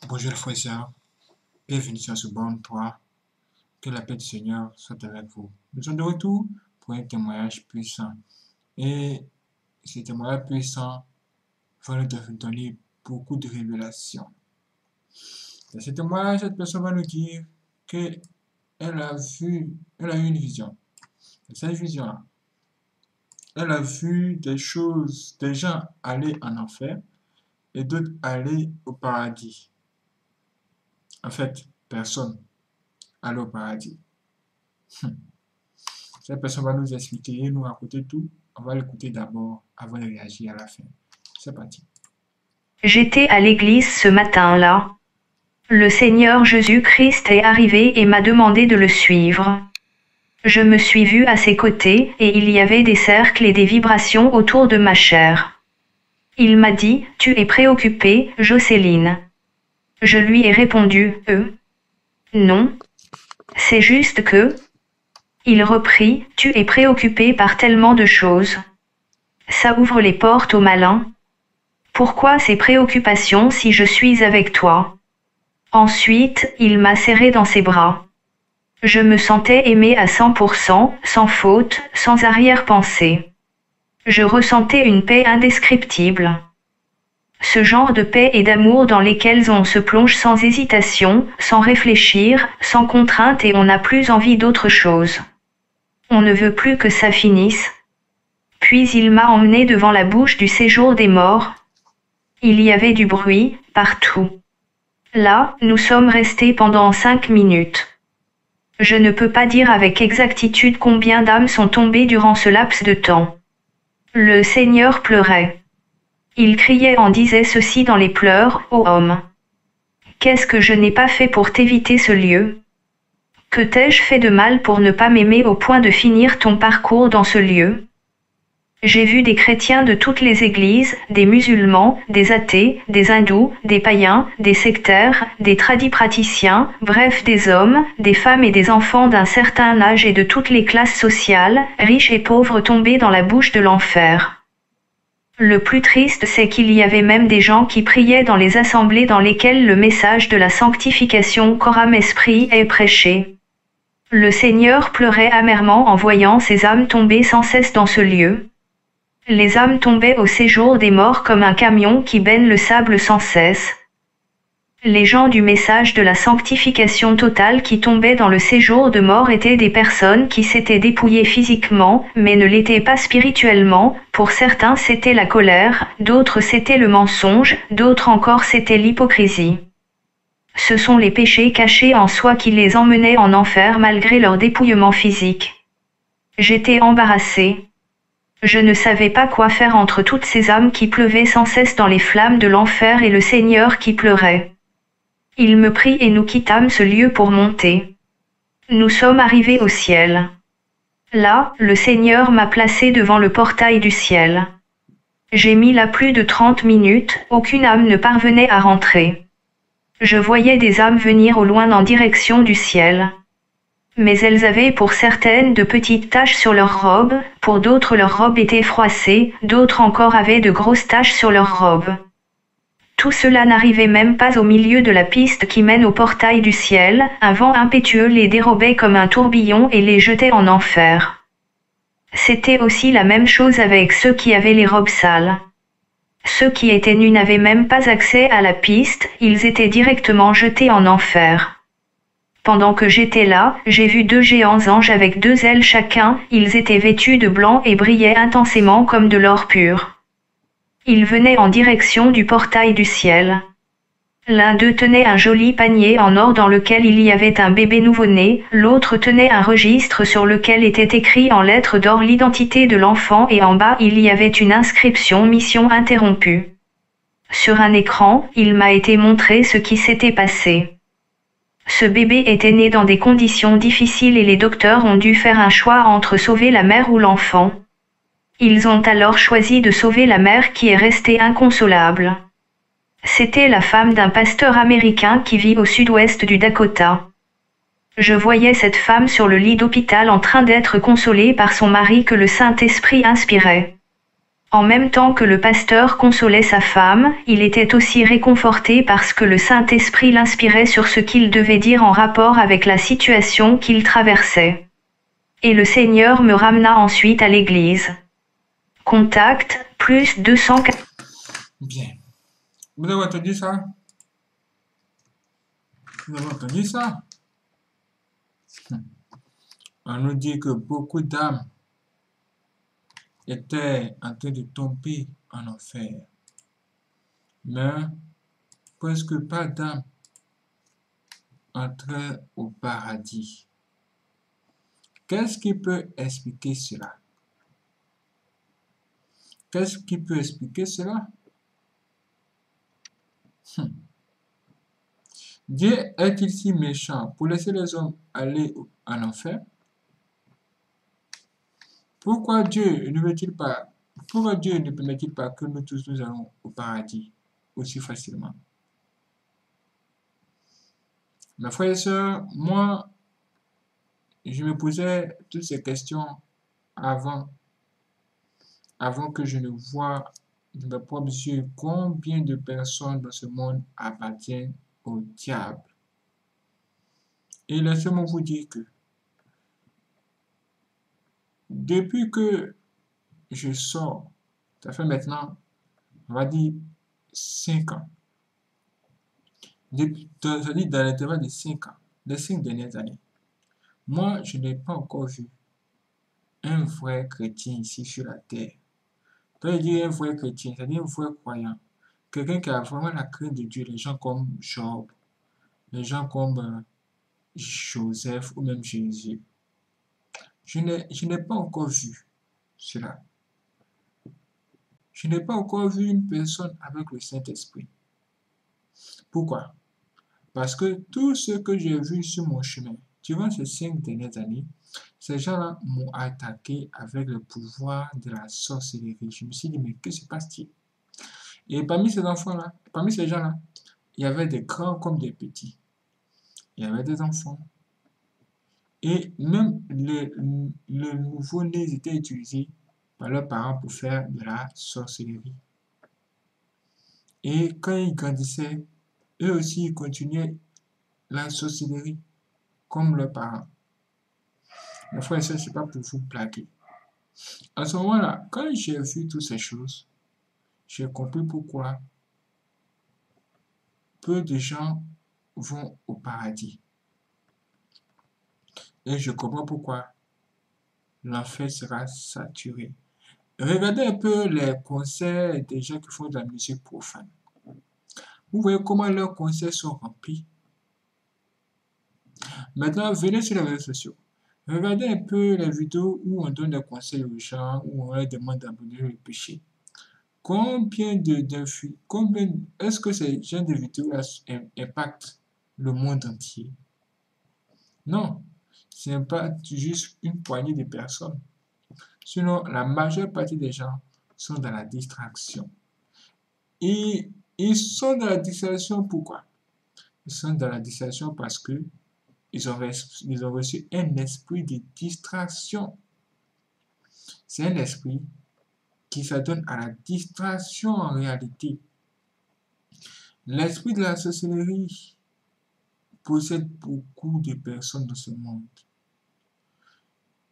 Bonjour les frères et sœurs, bienvenue sur ce bon toit. Que la paix du Seigneur soit avec vous. Nous sommes de retour pour un témoignage puissant. Et ce témoignage puissant va nous donner beaucoup de révélations. Dans ce témoignage, cette personne va nous dire qu'elle elle a eu une vision. Dans cette vision-là, elle a vu des choses, des gens aller en enfer et d'autres aller au paradis. En fait, personne aller au paradis. Cette personne va nous expliquer et nous raconter tout. On va l'écouter d'abord avant de réagir à la fin. C'est parti. J'étais à l'église ce matin-là. Le Seigneur Jésus-Christ est arrivé et m'a demandé de le suivre. Je me suis vue à ses côtés et il y avait des cercles et des vibrations autour de ma chair. Il m'a dit, « Tu es préoccupée, Jocelyne. » Je lui ai répondu, « Non. C'est juste que... » Il reprit, « Tu es préoccupée par tellement de choses. Ça ouvre les portes au malin. Pourquoi ces préoccupations si je suis avec toi ?» Ensuite, il m'a serré dans ses bras. Je me sentais aimée à 100%, sans faute, sans arrière-pensée. Je ressentais une paix indescriptible. Ce genre de paix et d'amour dans lesquels on se plonge sans hésitation, sans réfléchir, sans contrainte et on n'a plus envie d'autre chose. On ne veut plus que ça finisse. Puis il m'a emmené devant la bouche du séjour des morts. Il y avait du bruit, partout. Là, nous sommes restés pendant 5 minutes. Je ne peux pas dire avec exactitude combien d'âmes sont tombées durant ce laps de temps. Le Seigneur pleurait. Il criait en disait ceci dans les pleurs, ô homme. Qu'est-ce que je n'ai pas fait pour t'éviter ce lieu? Que t'ai-je fait de mal pour ne pas m'aimer au point de finir ton parcours dans ce lieu? J'ai vu des chrétiens de toutes les églises, des musulmans, des athées, des hindous, des païens, des sectaires, des tradipraticiens, bref des hommes, des femmes et des enfants d'un certain âge et de toutes les classes sociales, riches et pauvres tombés dans la bouche de l'enfer. Le plus triste c'est qu'il y avait même des gens qui priaient dans les assemblées dans lesquelles le message de la sanctification corps âme esprit est prêché. Le Seigneur pleurait amèrement en voyant ces âmes tomber sans cesse dans ce lieu. Les âmes tombaient au séjour des morts comme un camion qui baigne le sable sans cesse. Les gens du message de la sanctification totale qui tombaient dans le séjour de mort étaient des personnes qui s'étaient dépouillées physiquement, mais ne l'étaient pas spirituellement. Pour certains c'était la colère, d'autres c'était le mensonge, d'autres encore c'était l'hypocrisie. Ce sont les péchés cachés en soi qui les emmenaient en enfer malgré leur dépouillement physique. J'étais embarrassée. Je ne savais pas quoi faire entre toutes ces âmes qui pleuvaient sans cesse dans les flammes de l'enfer et le Seigneur qui pleurait. Il me prit et nous quittâmes ce lieu pour monter. Nous sommes arrivés au ciel. Là, le Seigneur m'a placé devant le portail du ciel. J'ai mis là plus de 30 minutes, aucune âme ne parvenait à rentrer. Je voyais des âmes venir au loin en direction du ciel. Mais elles avaient pour certaines de petites taches sur leurs robes, pour d'autres leurs robes étaient froissées, d'autres encore avaient de grosses taches sur leurs robes. Tout cela n'arrivait même pas au milieu de la piste qui mène au portail du ciel, un vent impétueux les dérobait comme un tourbillon et les jetait en enfer. C'était aussi la même chose avec ceux qui avaient les robes sales. Ceux qui étaient nus n'avaient même pas accès à la piste, ils étaient directement jetés en enfer. Pendant que j'étais là, j'ai vu 2 géants anges avec 2 ailes chacun, ils étaient vêtus de blanc et brillaient intensément comme de l'or pur. Ils venaient en direction du portail du ciel. L'un d'eux tenait un joli panier en or dans lequel il y avait un bébé nouveau-né, l'autre tenait un registre sur lequel était écrit en lettres d'or l'identité de l'enfant et en bas il y avait une inscription mission interrompue. Sur un écran, il m'a été montré ce qui s'était passé. Ce bébé était né dans des conditions difficiles et les docteurs ont dû faire un choix entre sauver la mère ou l'enfant. Ils ont alors choisi de sauver la mère qui est restée inconsolable. C'était la femme d'un pasteur américain qui vit au sud-ouest du Dakota. Je voyais cette femme sur le lit d'hôpital en train d'être consolée par son mari que le Saint-Esprit inspirait. En même temps que le pasteur consolait sa femme, il était aussi réconforté parce que le Saint-Esprit l'inspirait sur ce qu'il devait dire en rapport avec la situation qu'il traversait. Et le Seigneur me ramena ensuite à l'église. Contact, plus 200... Bien. Vous avez entendu ça? Vous avez entendu ça? On nous dit que beaucoup d'âmes étaient en train de tomber en enfer. Mais presque pas d'âmes entraient au paradis. Qu'est-ce qui peut expliquer cela? Qu'est-ce qui peut expliquer cela? Dieu est-il si méchant pour laisser les hommes aller en enfer? Pourquoi Dieu ne veut-il pas, pourquoi Dieu ne permet-il pas que nous tous nous allons au paradis aussi facilement? Mes frères et sœurs, moi, je me posais toutes ces questions avant, avant que je ne voie de mes propres yeux combien de personnes dans ce monde appartiennent au diable. Et laissez-moi vous dire que depuis que je sors, ça fait maintenant, on va dire, 5 ans. C'est-à-dire dans l'intervalle de 5 ans, les 5 dernières années, moi, je n'ai pas encore vu un vrai chrétien ici sur la terre. Quand je dis un vrai chrétien, c'est-à-dire un vrai croyant, quelqu'un qui a vraiment la crainte de Dieu, les gens comme Job, les gens comme Joseph ou même Jésus. Je n'ai pas encore vu cela. Je n'ai pas encore vu une personne avec le Saint-Esprit. Pourquoi? Parce que tout ce que j'ai vu sur mon chemin, durant ces 5 dernières années, ces gens-là m'ont attaqué avec le pouvoir de la sorcellerie. Je me suis dit, mais que se passe-t-il? Et parmi ces enfants-là, parmi ces gens-là, il y avait des grands comme des petits. Il y avait des enfants. Et même le nouveau-nés étaient utilisés par leurs parents pour faire de la sorcellerie. Et quand ils grandissaient, eux aussi, ils continuaient la sorcellerie comme leurs parents. Mes frères et sœurs, ce n'est pas pour vous blaguer. À ce moment-là, quand j'ai vu toutes ces choses, j'ai compris pourquoi peu de gens vont au paradis. Et je comprends pourquoi l'enfer sera saturé. Regardez un peu les concerts des gens qui font de la musique profane. Vous voyez comment leurs concerts sont remplis. Maintenant, venez sur les réseaux sociaux. Regardez un peu les vidéos où on donne des conseils aux gens, où on leur demande d'abandonner le péché. Combien est-ce que ces genre de vidéos-là impactent le monde entier? Non, ce n'est pas juste une poignée de personnes. Sinon, la majeure partie des gens sont dans la distraction. Et ils sont dans la distraction pourquoi? Ils sont dans la distraction parce que ils ont reçu un esprit de distraction. C'est un esprit qui s'adonne à la distraction en réalité. L'esprit de la sorcellerie possède beaucoup de personnes dans ce monde.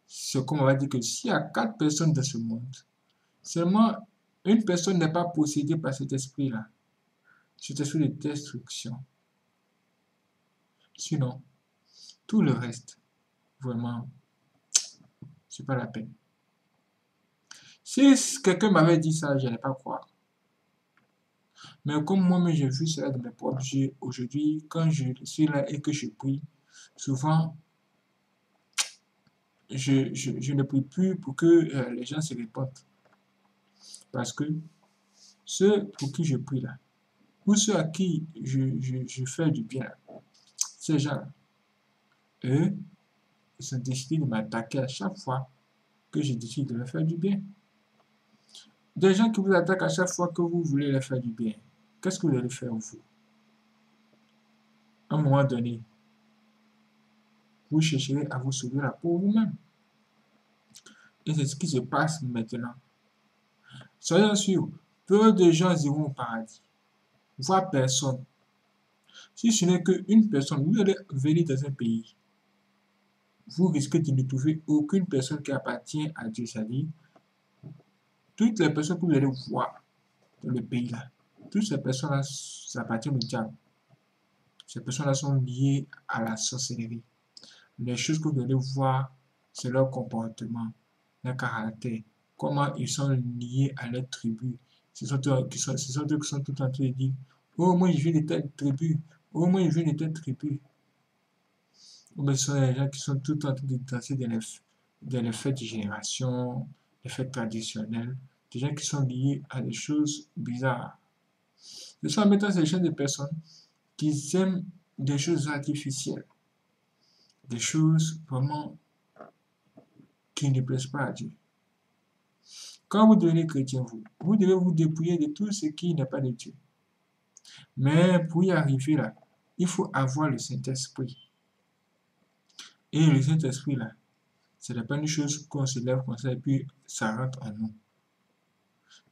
C'est comme on va dire que s'il y a 4 personnes dans ce monde, seulement une personne n'est pas possédée par cet esprit-là, cet esprit de destruction. Sinon, tout le reste, vraiment, c'est pas la peine. Si quelqu'un m'avait dit ça, je n'allais pas croire. Mais comme moi-même j'ai vu cela de mes propres yeux aujourd'hui, quand je suis là et que je prie, souvent, je ne prie plus pour que les gens se répandent. Parce que ceux pour qui je prie là, ou ceux à qui je fais du bien, ces gens-là, eux, ils sont décidés de m'attaquer à chaque fois que je décide de leur faire du bien. Des gens qui vous attaquent à chaque fois que vous voulez leur faire du bien, qu'est-ce que vous allez faire vous? À un moment donné, vous chercherez à vous sauver la peau vous-même. Et c'est ce qui se passe maintenant. Soyez sûr, peu de gens iront au paradis, voire personne. Si ce n'est qu'une personne, vous allez venir dans un pays, vous risquez de ne trouver aucune personne qui appartient à Dieu, c'est-à-dire toutes les personnes que vous allez voir dans le pays-là, toutes ces personnes-là appartiennent au diable. Ces personnes-là sont liées à la sorcellerie. Les choses que vous allez voir, c'est leur comportement, leur caractère, comment ils sont liés à leur tribu. Ce sont eux qui sont tout en train de dire, oh, moi je viens de telle tribu, oh, moi je viens de telle tribu. Ou bien ce sont les gens qui sont tout en train de danser dans les fêtes de génération, les fêtes traditionnelles, des gens qui sont liés à des choses bizarres. Ce sont en mettant ces gens de personnes qui aiment des choses artificielles, des choses vraiment qui ne plaisent pas à Dieu. Quand vous devenez chrétien, vous devez vous dépouiller de tout ce qui n'est pas de Dieu. Mais pour y arriver là, il faut avoir le Saint-Esprit. Et le Saint-Esprit là, ce n'est pas une chose qu'on se lève comme ça et puis ça rentre en nous.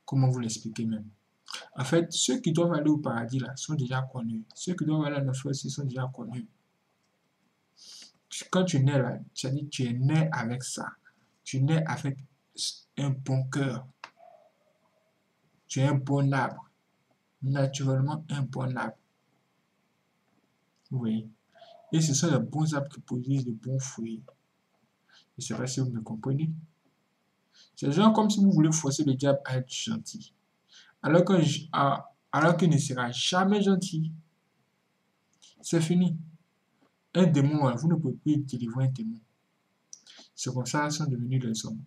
Comment vous l'expliquer même? En fait, ceux qui doivent aller au paradis là sont déjà connus. Ceux qui doivent aller en enfer aussi sont déjà connus. Quand tu nais là, c'est-à-dire tu es né avec ça. Tu nais avec un bon cœur. Tu es un bon arbre. Naturellement un bon arbre. Oui. Et ce sont les bons arbres qui produisent de bons fruits. Je ne sais pas si vous me comprenez. C'est genre comme si vous voulez forcer le diable à être gentil. Alors qu'il ne sera jamais gentil. C'est fini. Un démon, vous ne pouvez plus délivrer un démon. C'est comme ça qu'ils sont devenus les hommes.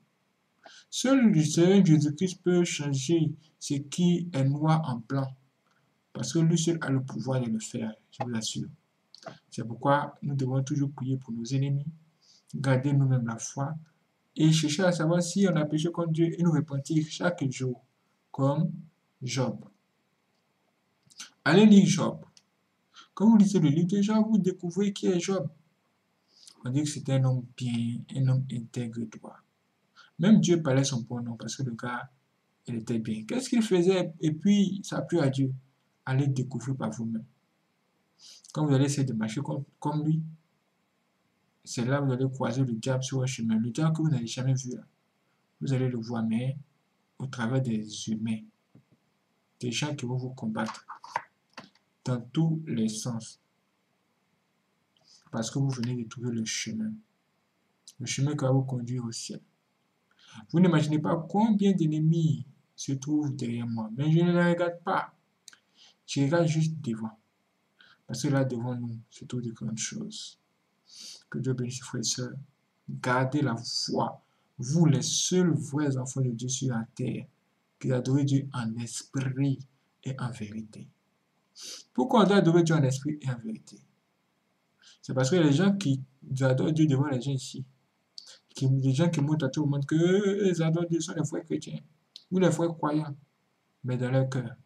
Seul le Seigneur Jésus-Christ peut changer ce qui est noir en blanc. Parce que lui seul a le pouvoir de le faire, je vous l'assure. C'est pourquoi nous devons toujours prier pour nos ennemis, garder nous-mêmes la foi et chercher à savoir si on a péché contre Dieu et nous repentir chaque jour, comme Job. Allez lire Job. Quand vous lisez le livre de Job, vous découvrez qui est Job. On dit que c'était un homme bien, un homme intègre et droit. Même Dieu parlait son bon nom parce que le gars, il était bien. Qu'est-ce qu'il faisait? Et puis, ça a plu à Dieu. Allez découvrir par vous-même. Quand vous allez essayer de marcher comme lui, c'est là que vous allez croiser le diable sur un chemin. Le diable que vous n'avez jamais vu, là. Vous allez le voir, mais au travers des humains, des gens qui vont vous combattre dans tous les sens. Parce que vous venez de trouver le chemin qui va vous conduire au ciel. Vous n'imaginez pas combien d'ennemis se trouvent derrière moi, mais je ne les regarde pas. Je regarde juste devant. Parce que là, devant nous, se trouvent de grandes choses. Que Dieu bénisse, frères et sœurs. Gardez la foi. Vous, les seuls vrais enfants de Dieu sur la terre, qui adorez Dieu en esprit et en vérité. Pourquoi on doit adorer Dieu en esprit et en vérité? C'est parce que les gens qui adorent Dieu devant les gens ici, les gens qui montrent à tout le monde qu'ils adorent Dieu sont les frères chrétiens ou les frères croyants, mais dans leur cœur,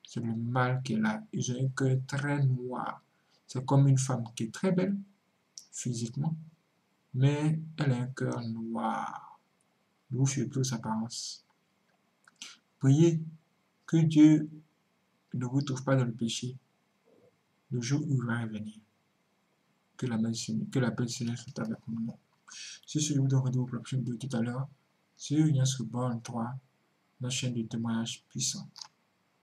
c'est le mal qui est là. Ils ont un cœur très noir. C'est comme une femme qui est très belle physiquement, mais elle a un cœur noir, d'où surtout sa apparence. Priez que Dieu ne vous trouve pas dans le péché le jour où il va revenir. Que la paix du Seigneur soit avec nous. C'est ce que je vous donne rendez-vous pour la prochaine vidéo tout à l'heure sur Ignace Born 3, notre chaîne de témoignages puissants.